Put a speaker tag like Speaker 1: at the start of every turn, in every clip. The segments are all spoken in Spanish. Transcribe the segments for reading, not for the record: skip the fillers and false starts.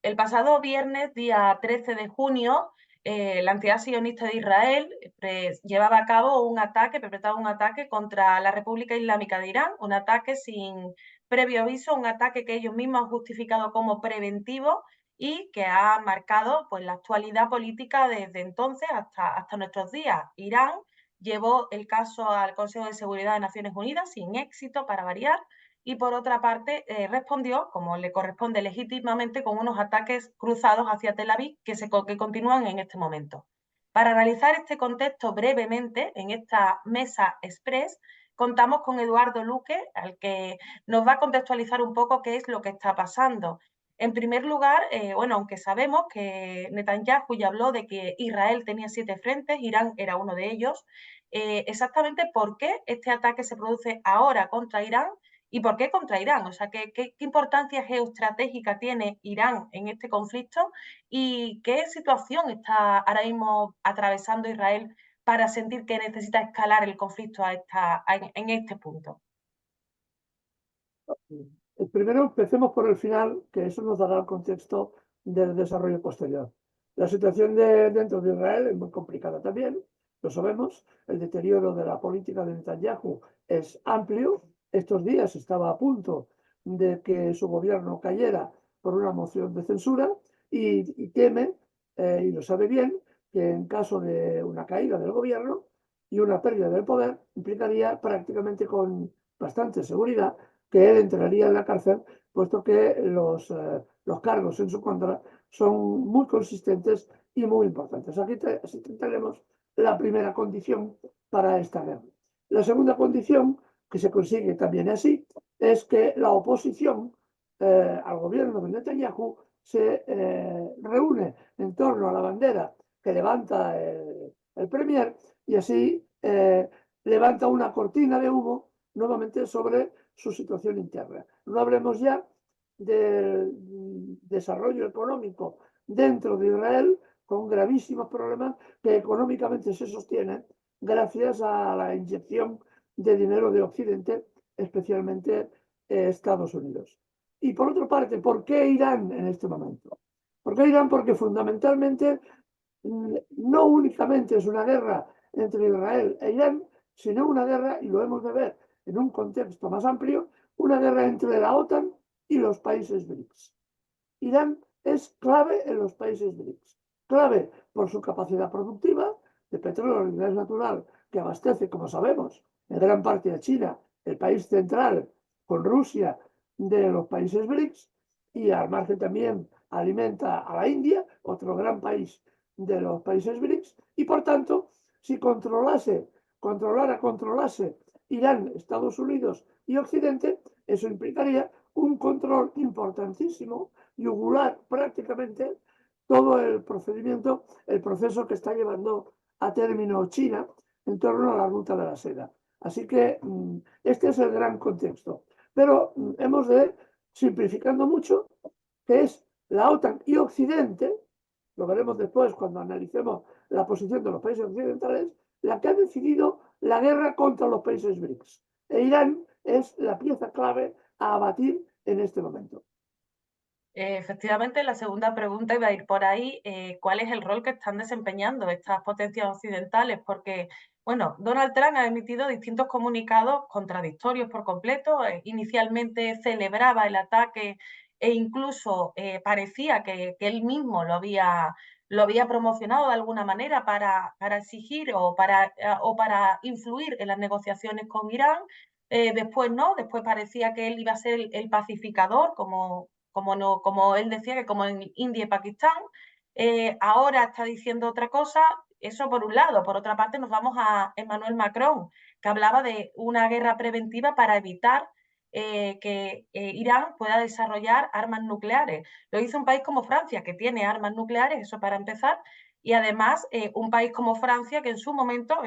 Speaker 1: El pasado viernes, día 13 de junio, la entidad sionista de Israel llevaba a cabo un ataque, perpetraba un ataque contra la República Islámica de Irán, un ataque sin previo aviso, un ataque que ellos mismos han justificado como preventivo y que ha marcado pues, la actualidad política desde entonces hasta nuestros días. Irán llevó el caso al Consejo de Seguridad de Naciones Unidas sin éxito, para variar, y por otra parte respondió, como le corresponde legítimamente, con unos ataques cruzados hacia Tel Aviv que continúan en este momento. Para analizar este contexto brevemente, en esta mesa express, contamos con Eduardo Luque, al que nos va a contextualizar un poco qué es lo que está pasando. En primer lugar, bueno, aunque sabemos que Netanyahu ya habló de que Israel tenía 7 frentes, Irán era uno de ellos, exactamente por qué este ataque se produce ahora contra Irán y por qué contra Irán. O sea, ¿qué importancia geoestratégica tiene Irán en este conflicto y qué situación está ahora mismo atravesando Israel para sentir que necesita escalar el conflicto en este punto?
Speaker 2: Primero empecemos por el final, que eso nos dará el contexto del desarrollo posterior. La situación dentro de Israel es muy complicada también, lo sabemos. El deterioro de la política de Netanyahu es amplio. Estos días estaba a punto de que su gobierno cayera por una moción de censura y teme, y lo sabe bien, que en caso de una caída del gobierno y una pérdida del poder, implicaría prácticamente con bastante seguridad que él entraría en la cárcel, puesto que los cargos en su contra son muy consistentes y muy importantes. Aquí tenemos la primera condición para esta guerra. La segunda condición, que se consigue también así, es que la oposición al gobierno de Netanyahu se reúne en torno a la bandera que levanta el premier y así levanta una cortina de humo nuevamente sobre su situación interna. No hablemos ya del desarrollo económico dentro de Israel, con gravísimos problemas que económicamente se sostienen gracias a la inyección de dinero de Occidente, especialmente Estados Unidos. Y por otra parte, ¿por qué Irán en este momento? ¿Por qué Irán? Porque fundamentalmente no únicamente es una guerra entre Israel e Irán, sino una guerra, y lo hemos de ver en un contexto más amplio, una guerra entre la OTAN y los países BRICS. Irán es clave en los países BRICS, clave por su capacidad productiva de petróleo y gas natural, que abastece, como sabemos, en gran parte a China, el país central, con Rusia, de los países BRICS, y al margen también alimenta a la India, otro gran país de los países BRICS, y por tanto, si controlase Irán, Estados Unidos y Occidente, eso implicaría un control importantísimo, yugular prácticamente todo el procedimiento, el proceso que está llevando a término China en torno a la ruta de la seda. Así que este es el gran contexto. Pero hemos de, simplificando mucho, que es la OTAN y Occidente, lo veremos después cuando analicemos la posición de los países occidentales, la que ha decidido la guerra contra los países BRICS. E Irán es la pieza clave a abatir en este momento.
Speaker 1: Efectivamente, la segunda pregunta iba a ir por ahí. ¿Cuál es el rol que están desempeñando estas potencias occidentales? Porque, bueno, Donald Trump ha emitido distintos comunicados contradictorios por completo. Inicialmente celebraba el ataque e incluso parecía que él mismo lo había promocionado de alguna manera para exigir o para influir en las negociaciones con Irán. Después no, después parecía que él iba a ser el pacificador, como él decía, que como en India y Pakistán. Ahora está diciendo otra cosa, eso por un lado. Por otra parte, nos vamos a Emmanuel Macron, que hablaba de una guerra preventiva para evitar que Irán pueda desarrollar armas nucleares. Lo hizo un país como Francia, que tiene armas nucleares, eso para empezar, y además un país como Francia, que en su momento,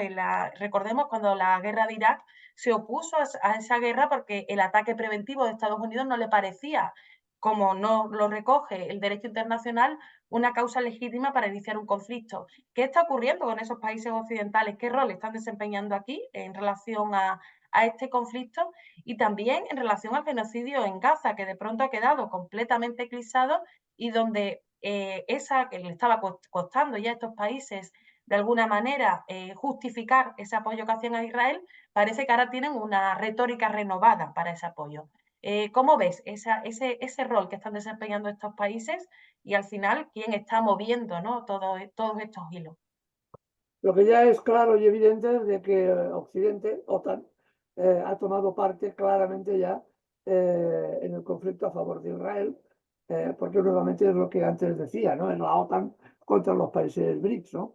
Speaker 1: recordemos cuando la guerra de Irak, se opuso a esa guerra porque el ataque preventivo de Estados Unidos no le parecía, como no lo recoge el derecho internacional, una causa legítima para iniciar un conflicto. ¿Qué está ocurriendo con esos países occidentales? ¿Qué rol están desempeñando aquí en relación a este conflicto, y también en relación al genocidio en Gaza, que de pronto ha quedado completamente eclipsado y donde esa que le estaba costando ya a estos países de alguna manera justificar ese apoyo que hacían a Israel, parece que ahora tienen una retórica renovada para ese apoyo. ¿Cómo ves ese rol que están desempeñando estos países y al final quién está moviendo, ¿no?, todos estos hilos?
Speaker 2: Lo que ya es claro y evidente es de que Occidente, OTAN, ha tomado parte claramente ya en el conflicto a favor de Israel, porque nuevamente es lo que antes decía, ¿no? Es la OTAN contra los países BRICS, ¿no?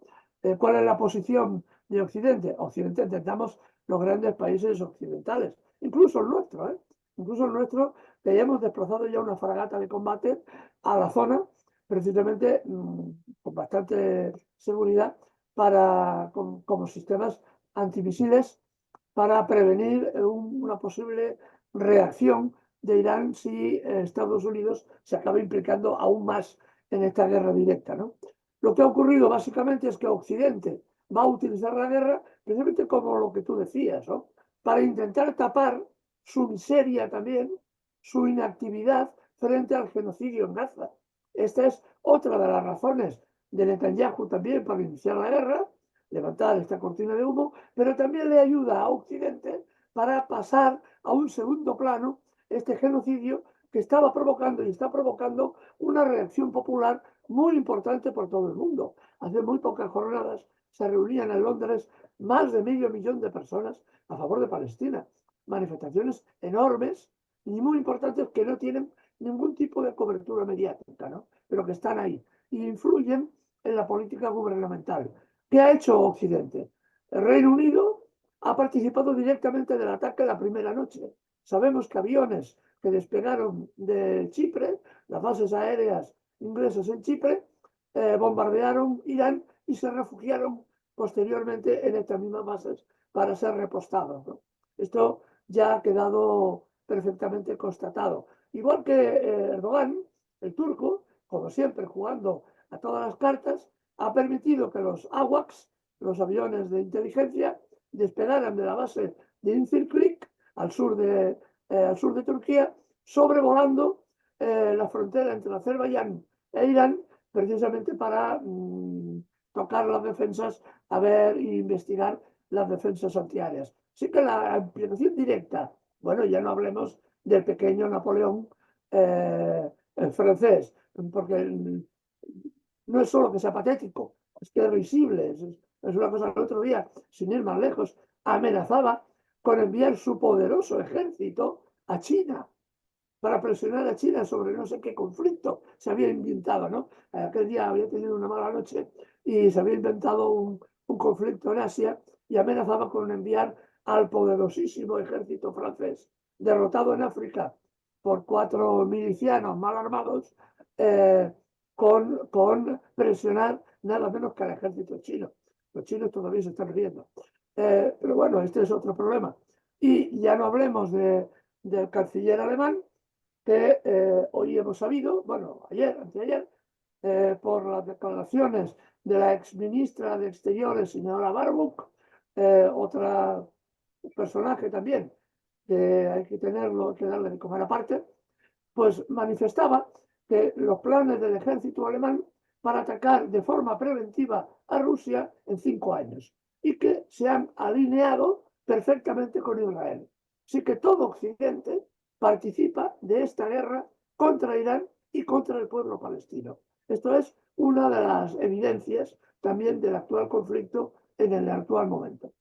Speaker 2: ¿Cuál es la posición de Occidente? Occidente entendamos los grandes países occidentales, incluso el nuestro, ¿eh? Incluso el nuestro, que hayamos desplazado ya una fragata de combate a la zona, precisamente con bastante seguridad, como sistemas antimisiles para prevenir una posible reacción de Irán si Estados Unidos se acaba implicando aún más en esta guerra directa, ¿no? Lo que ha ocurrido básicamente es que Occidente va a utilizar la guerra precisamente como lo que tú decías, ¿no?, para intentar tapar su miseria también, su inactividad frente al genocidio en Gaza. Esta es otra de las razones de Netanyahu también para iniciar la guerra, levantar esta cortina de humo, pero también le ayuda a Occidente para pasar a un segundo plano este genocidio que estaba provocando y está provocando una reacción popular muy importante por todo el mundo. Hace muy pocas jornadas se reunían en Londres más de 500.000 de personas a favor de Palestina. Manifestaciones enormes y muy importantes que no tienen ningún tipo de cobertura mediática, ¿no?, pero que están ahí y influyen en la política gubernamental. ¿Qué ha hecho Occidente? El Reino Unido ha participado directamente del ataque la primera noche. Sabemos que aviones que despegaron de Chipre, las bases aéreas inglesas en Chipre, bombardearon Irán y se refugiaron posteriormente en estas mismas bases para ser repostados, ¿no? Esto ya ha quedado perfectamente constatado. Igual que Erdogan, el turco, como siempre jugando a todas las cartas, ha permitido que los AWACS, los aviones de inteligencia, despegaran de la base de Incirlik al sur de Turquía, sobrevolando la frontera entre Azerbaiyán e Irán, precisamente para tocar las defensas, a ver e investigar las defensas antiaéreas. Así que la implicación directa, bueno, ya no hablemos del pequeño Napoleón francés, porque no es solo que sea patético, es que es risible. Es una cosa que el otro día, sin ir más lejos, amenazaba con enviar su poderoso ejército a China para presionar a China sobre no sé qué conflicto se había inventado, ¿no? Aquel día había tenido una mala noche y se había inventado un conflicto en Asia y amenazaba con enviar al poderosísimo ejército francés, derrotado en África por 4 milicianos mal armados, con presionar nada menos que al ejército chino. Los chinos todavía se están riendo. Pero bueno, este es otro problema. Y ya no hablemos del canciller alemán, que hoy hemos sabido, bueno, ayer, anteayer, por las declaraciones de la exministra de Exteriores, señora Baerbock, otra personaje también que hay que tenerlo, hay que darle de comer aparte, pues manifestaba que los planes del ejército alemán para atacar de forma preventiva a Rusia en 5 años y que se han alineado perfectamente con Israel. Así que todo Occidente participa de esta guerra contra Irán y contra el pueblo palestino. Esto es una de las evidencias también del actual conflicto en el actual momento.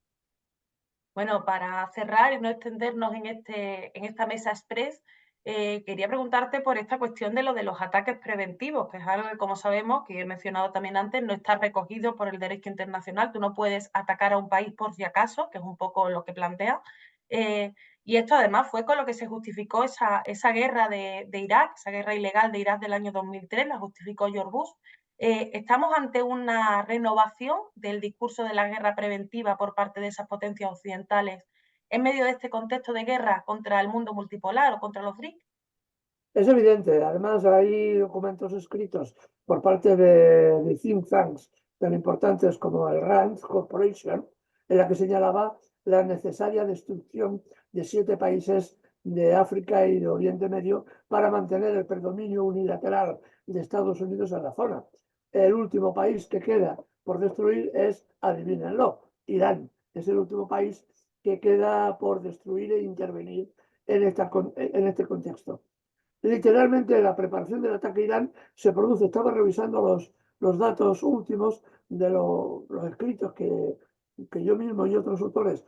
Speaker 1: Bueno, para cerrar y no extendernos en esta mesa express, quería preguntarte por esta cuestión de lo de los ataques preventivos, que es algo que, como sabemos, que he mencionado también antes, no está recogido por el derecho internacional. Tú no puedes atacar a un país por si acaso, que es un poco lo que plantea. Y esto además fue con lo que se justificó esa guerra de Irak, esa guerra ilegal de Irak del año 2003, la justificó George Bush. ¿Estamos ante una renovación del discurso de la guerra preventiva por parte de esas potencias occidentales en medio de este contexto de guerra contra el mundo multipolar o contra los BRICS?
Speaker 2: Es evidente, además hay documentos escritos por parte de think tanks tan importantes como el RAND Corporation, en la que señalaba la necesaria destrucción de 7 países de África y de Oriente Medio para mantener el predominio unilateral de Estados Unidos en la zona. El último país que queda por destruir es, adivínenlo, Irán. Es el último país que queda por destruir e intervenir en este contexto. Literalmente la preparación del ataque a Irán se produce, estaba revisando los datos últimos de los escritos que yo mismo y otros autores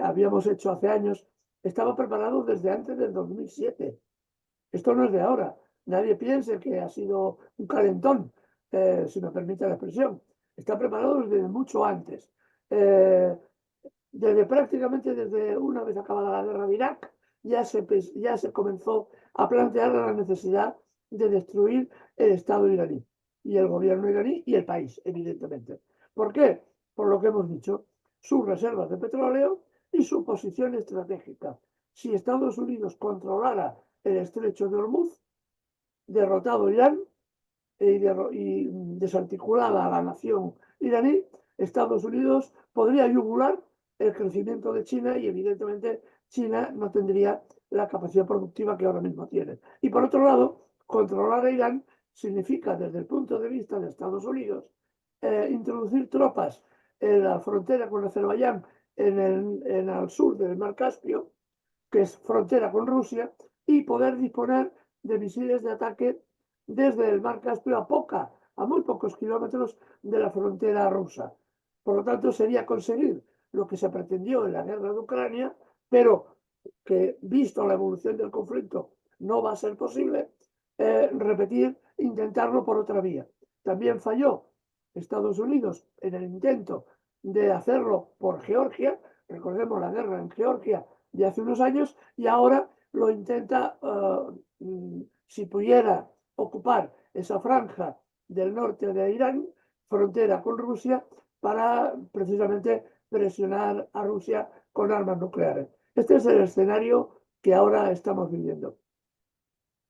Speaker 2: habíamos hecho hace años, estaba preparado desde antes del 2007. Esto no es de ahora. Nadie piense que ha sido un calentón, si me permite la expresión. Está preparado desde mucho antes. Prácticamente desde una vez acabada la guerra de Irak, ya se comenzó a plantear la necesidad de destruir el Estado iraní y el gobierno iraní y el país, evidentemente. ¿Por qué? Por lo que hemos dicho, sus reservas de petróleo y su posición estratégica. Si Estados Unidos controlara el estrecho de Hormuz, derrotado Irán y desarticulada a la nación iraní, Estados Unidos podría yugular el crecimiento de China y evidentemente China no tendría la capacidad productiva que ahora mismo tiene. Y por otro lado, controlar a Irán significa desde el punto de vista de Estados Unidos introducir tropas en la frontera con Azerbaiyán en el sur del Mar Caspio, que es frontera con Rusia, y poder disponer de misiles de ataque desde el Mar Caspio a muy pocos kilómetros de la frontera rusa. Por lo tanto, sería conseguir lo que se pretendió en la guerra de Ucrania, pero que, visto la evolución del conflicto, no va a ser posible, repetir, intentarlo por otra vía. También falló Estados Unidos en el intento de hacerlo por Georgia, recordemos la guerra en Georgia de hace unos años, y ahora lo intenta, si pudiera ocupar esa franja del norte de Irán, frontera con Rusia, para precisamente presionar a Rusia con armas nucleares. Este es el escenario que ahora estamos viviendo.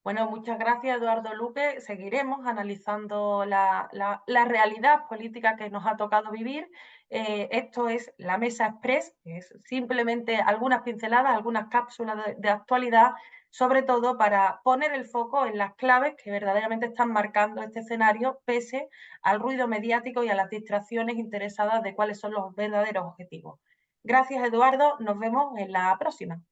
Speaker 1: Bueno, muchas gracias, Eduardo Luque. Seguiremos analizando la realidad política que nos ha tocado vivir. Esto es la Mesa Express, que es simplemente algunas pinceladas, algunas cápsulas de actualidad, sobre todo para poner el foco en las claves que verdaderamente están marcando este escenario, pese al ruido mediático y a las distracciones interesadas de cuáles son los verdaderos objetivos. Gracias, Eduardo. Nos vemos en la próxima.